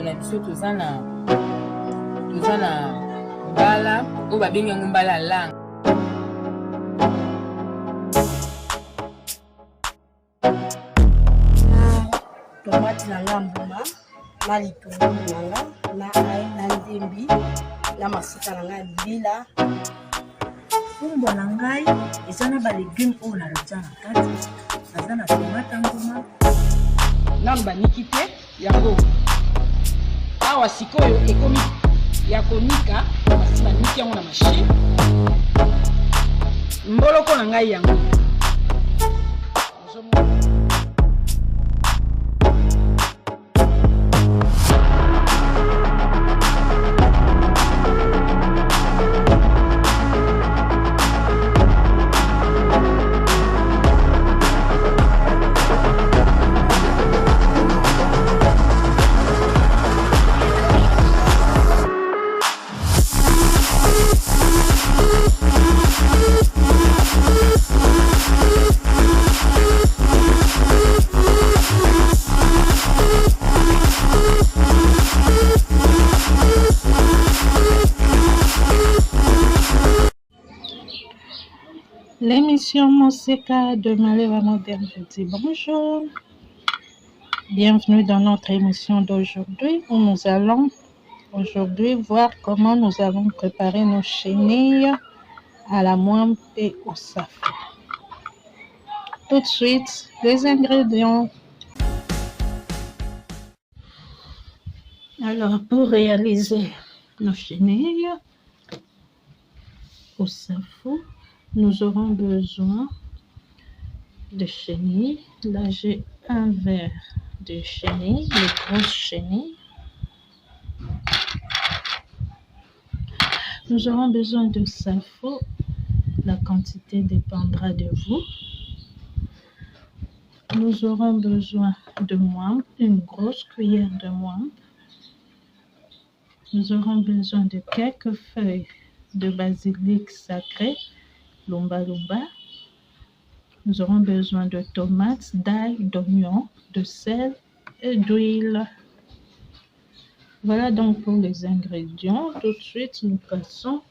na biso toza na mbala oyo babengi yango mbala ya langue. Tomate na nga mbuma na litungulu na nga na ai na ndembi na masika na nga libila. Fumbwa na ngai eza na balegume oyo nalotia na kati, naza na tomate mbuma nanu baniki te yango awa sikoyo ekomi ya konika basi baniki yango na machine. Mboloko na ngai yango L'émission Monseka de Maleva Moderne vous dit bonjour. Bienvenue dans notre émission d'aujourd'hui où nous allons aujourd'hui voir comment nous allons préparer nos chenilles à la moine et au safran. Tout de suite, les ingrédients. Alors, pour réaliser nos chenilles au safran, nous aurons besoin de chenilles. Là, j'ai un verre de chenilles, les grosses chenilles. Nous aurons besoin de safran. La quantité dépendra de vous. Nous aurons besoin de moine, une grosse cuillère de moine. Nous aurons besoin de quelques feuilles de basilic sacré. Lumba lumba. Nous aurons besoin de tomates, d'ail, d'oignons, de sel et d'huile. Voilà donc pour les ingrédients. Tout de suite, nous passons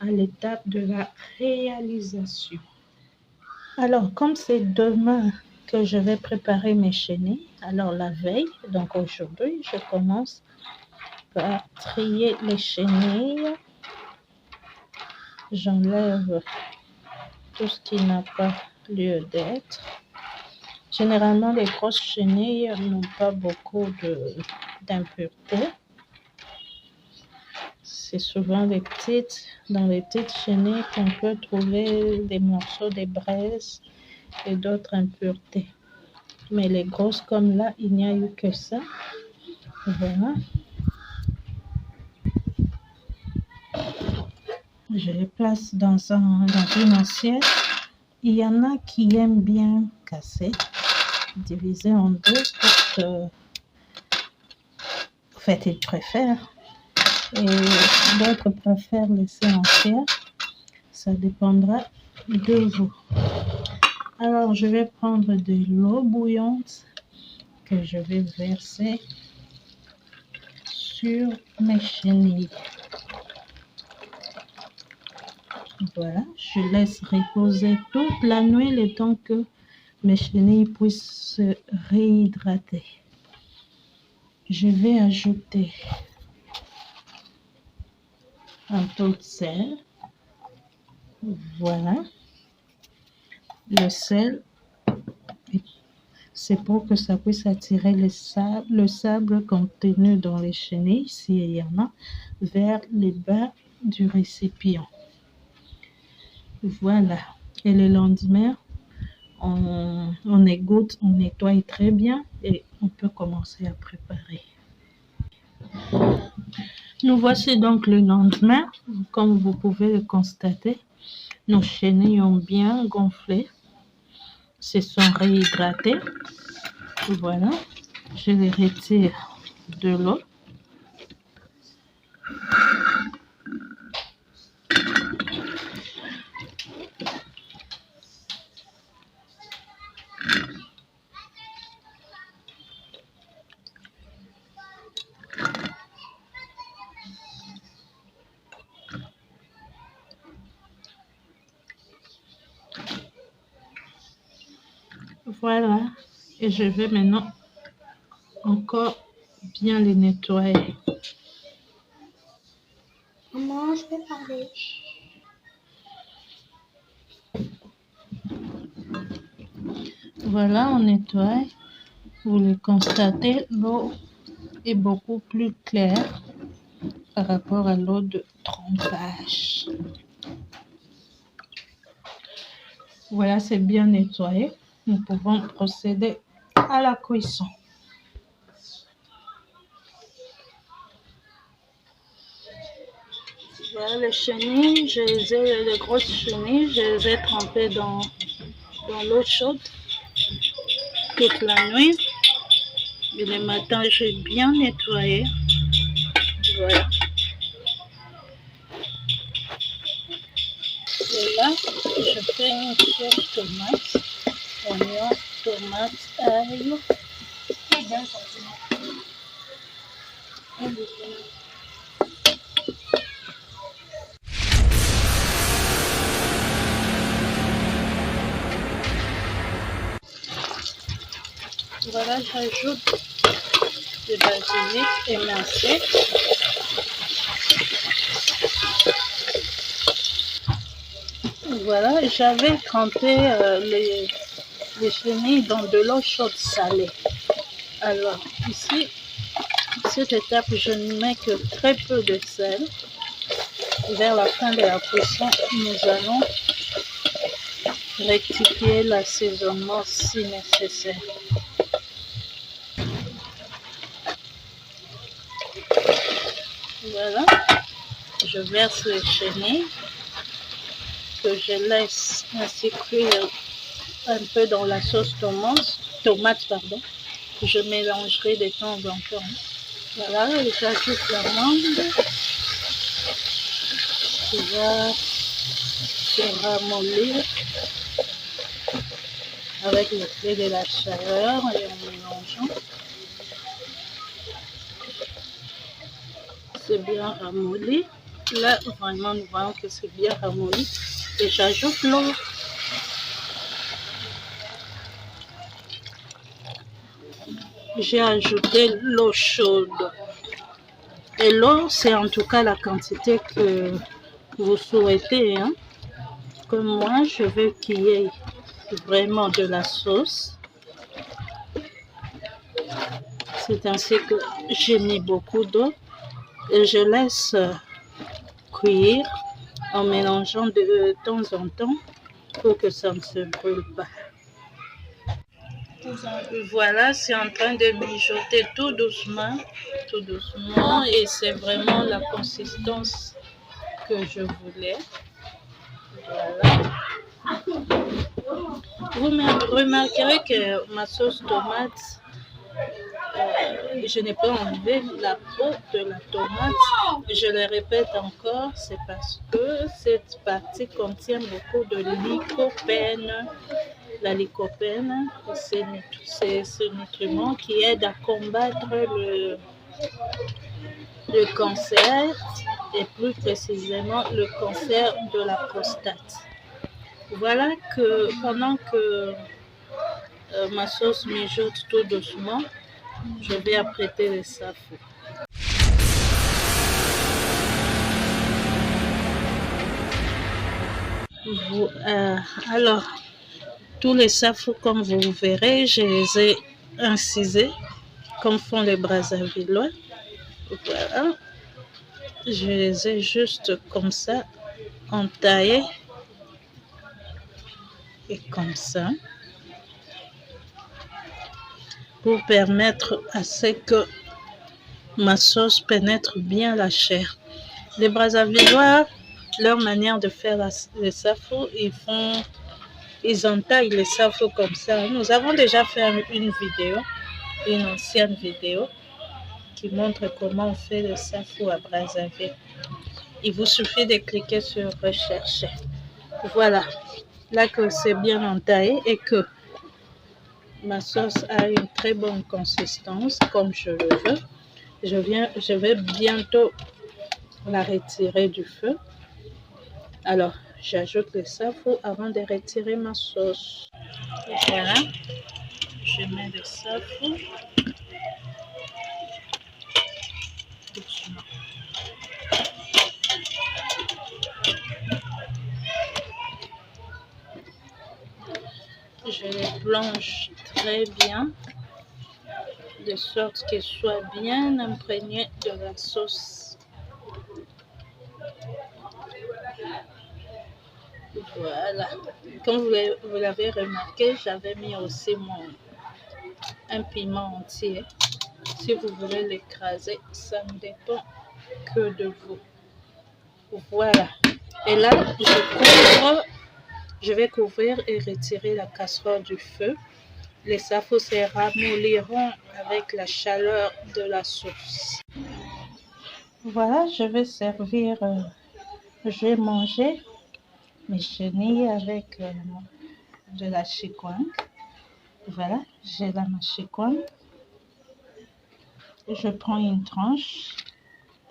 à l'étape de la réalisation. Alors, comme c'est demain que je vais préparer mes chenilles, alors la veille, donc aujourd'hui, je commence par trier les chenilles. J'enlève tout ce qui n'a pas lieu d'être. Généralement, les grosses chenilles n'ont pas beaucoup d'impuretés. C'est souvent dans les petites chenilles qu'on peut trouver des morceaux de braise et d'autres impuretés. Mais les grosses comme là, il n'y a eu que ça. Voilà. Je les place dans une assiette. Il y en a qui aiment bien casser, diviser en deux pour que... En fait, ils préfèrent. Et d'autres préfèrent laisser entière. Ça dépendra de vous. Alors, je vais prendre de l'eau bouillante que je vais verser sur mes chenilles. Voilà, je laisse reposer toute la nuit le temps que mes chenilles puissent se réhydrater. Je vais ajouter un peu de sel. Voilà. Le sel, c'est pour que ça puisse attirer le sable contenu dans les chenilles, s'il y en a, vers les bas du récipient. Voilà. Et le lendemain, on égoutte, on nettoie très bien et on peut commencer à préparer. Nous voici donc le lendemain. Comme vous pouvez le constater, nos chenilles ont bien gonflé, se sont réhydratées. Voilà. Je les retire de l'eau. Voilà. Et je vais maintenant encore bien les nettoyer. Maman, je vais parler. Voilà, on nettoie. Vous le constatez, l'eau est beaucoup plus claire par rapport à l'eau de trempage. Voilà, c'est bien nettoyé. Nous pouvons procéder à la cuisson. Voilà les chenilles, les grosses chenilles, je les ai trempées dans l'eau chaude toute la nuit. Et le matin, j'ai bien nettoyé. Voilà. Et là, je fais une sauce tomate, oignon, tomate, ail. Voilà, j'ajoute du basilic émincé. Voilà, j'avais trempé les chenilles dans de l'eau chaude salée. Alors, ici, cette étape, je ne mets que très peu de sel. Vers la fin de la cuisson, nous allons rectifier l'assaisonnement si nécessaire. Voilà, je verse les chenilles que je laisse ainsi cuire un peu dans la sauce tomate, pardon. Je mélangerai de temps en temps. Voilà, et j'ajoute l'amande qui va se ramollir avec l'effet de la chaleur et en mélangeant. C'est bien ramolli. Là, vraiment, nous voyons que c'est bien ramolli. Et j'ajoute l'eau. J'ai ajouté l'eau chaude. Et l'eau, c'est en tout cas la quantité que vous souhaitez. Hein. Comme moi, je veux qu'il y ait vraiment de la sauce. C'est ainsi que j'ai mis beaucoup d'eau. Et je laisse cuire en mélangeant de temps en temps pour que ça ne se brûle pas. Voilà, c'est en train de mijoter tout doucement, et c'est vraiment la consistance que je voulais. Voilà. Vous remarquerez que ma sauce tomate, je n'ai pas enlevé la peau de la tomate. Je le répète encore, c'est parce que cette partie contient beaucoup de lycopène. La lycopène, c'est ce nutriment qui aide à combattre le cancer, et plus précisément le cancer de la prostate. Voilà que pendant que ma sauce mijote tout doucement, je vais apprêter les safou. Alors, tous les safou, comme vous verrez, je les ai incisés, comme font les Brazzavillois. Voilà. Je les ai juste comme ça, entaillés. Et comme ça. Pour permettre à ce que ma sauce pénètre bien la chair. Les Brazzavillois, leur manière de faire les safou, ils entaillent les safou comme ça. Nous avons déjà fait une ancienne vidéo, qui montre comment on fait le safou à Brazzaville. Il vous suffit de cliquer sur rechercher. Voilà, là que c'est bien entaillé et que ma sauce a une très bonne consistance, comme je le veux. Je vais bientôt la retirer du feu. Alors, j'ajoute le safou avant de retirer ma sauce. Et voilà, je mets le safou doucement. Je les plonge très bien, de sorte qu'ils soient bien imprégnés de la sauce. Voilà. Comme vous l'avez remarqué, j'avais mis aussi un piment entier. Si vous voulez l'écraser, ça ne dépend que de vous. Voilà. Et là, je vais couvrir et retirer la casserole du feu. Les safos se ramolliront avec la chaleur de la sauce. Voilà, je vais servir, je vais manger mes chenilles avec de la chikwang. Voilà, j'ai la chikwang. Je prends une tranche.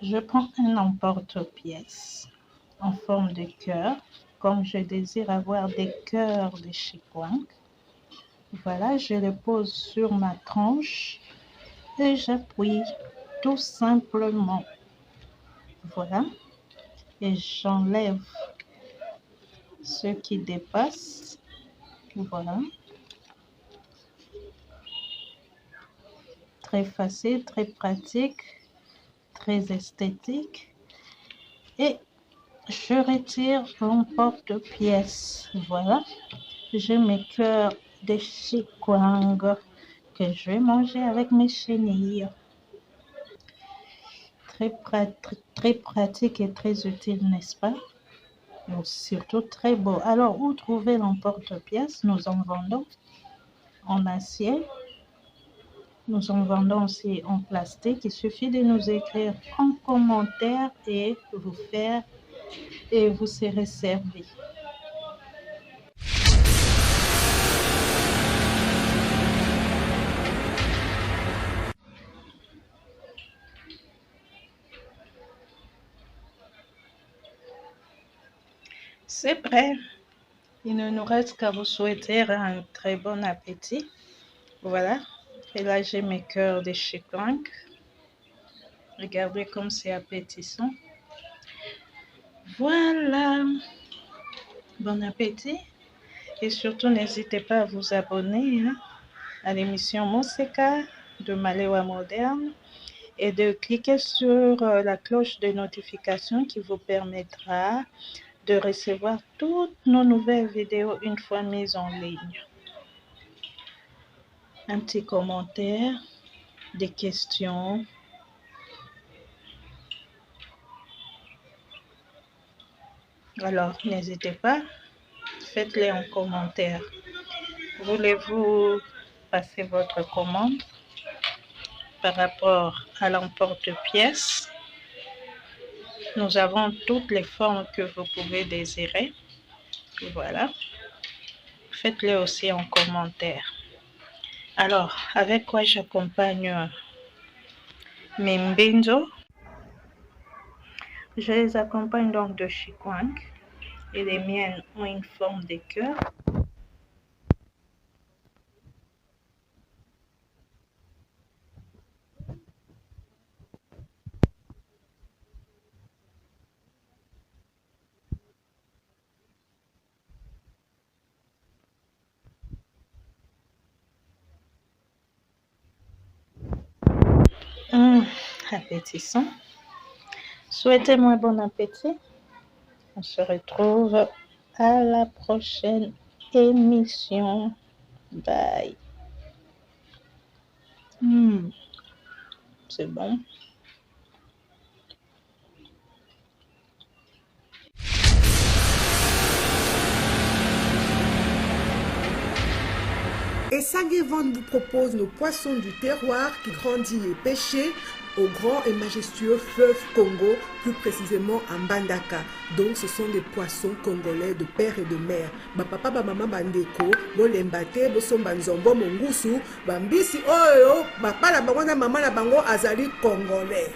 Je prends un emporte-pièce en forme de cœur, comme je désire avoir des cœurs de chikwang. Voilà, je le pose sur ma tranche et j'appuie tout simplement. Voilà, et j'enlève ce qui dépasse. Voilà. Très facile, très pratique, très esthétique. Et je retire l'emporte-pièce. Voilà. J'ai mes cœurs de chikwang que je vais manger avec mes chenilles. Très pratique et très utile, n'est-ce pas? Et surtout très beau. Alors, où trouver l'emporte-pièce? Nous en vendons en acier. Nous en vendons aussi en plastique. Il suffit de nous écrire en commentaire et vous serez servi. C'est prêt. Il ne nous reste qu'à vous souhaiter un très bon appétit. Voilà. Et là, j'ai mes cœurs de chikwang. Regardez comme c'est appétissant. Voilà. Bon appétit. Et surtout, n'hésitez pas à vous abonner à l'émission Moseka de Malewa Moderne et de cliquer sur la cloche de notification qui vous permettra de recevoir toutes nos nouvelles vidéos une fois mises en ligne. Un petit commentaire, des questions. Alors, n'hésitez pas, faites-les en commentaire. Voulez-vous passer votre commande par rapport à l'emporte-pièce? Nous avons toutes les formes que vous pouvez désirer. Voilà. Faites-les aussi en commentaire. Alors, avec quoi j'accompagne mes mbinzo? Je les accompagne donc de chikwang et les miennes ont une forme de cœur. Appétissant. Souhaitez-moi bon appétit. On se retrouve à la prochaine émission. Bye. C'est bon. Et Sagevon vous propose nos poissons du terroir qui grandit et pêchés au grand et majestueux fleuve Congo, plus précisément à Mbandaka. Donc ce sont des poissons congolais de père et de mère. Ba papa ba mama bandeko, bo lembate, bo somba nzombo mongusu, bambisi oyo, ba pala bango na mama na bango azali congolais.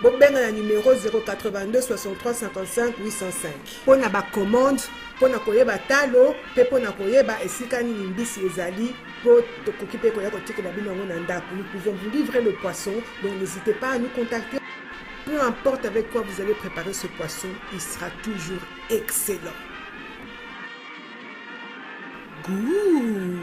bobenga na numéro 082 63 55 805 mpona bacommande, mpona koyeba talo mpe mpona koyeba esika nini mbisi ezali po tokoki mpe koya kotikela bino yango na ndako. Nous pouvons vous livrer le poisson, donc n'hésitez pas à nous contacter. Peu importe avec quoi vous allez préparer ce poisson, il sera toujours excellent. Goût.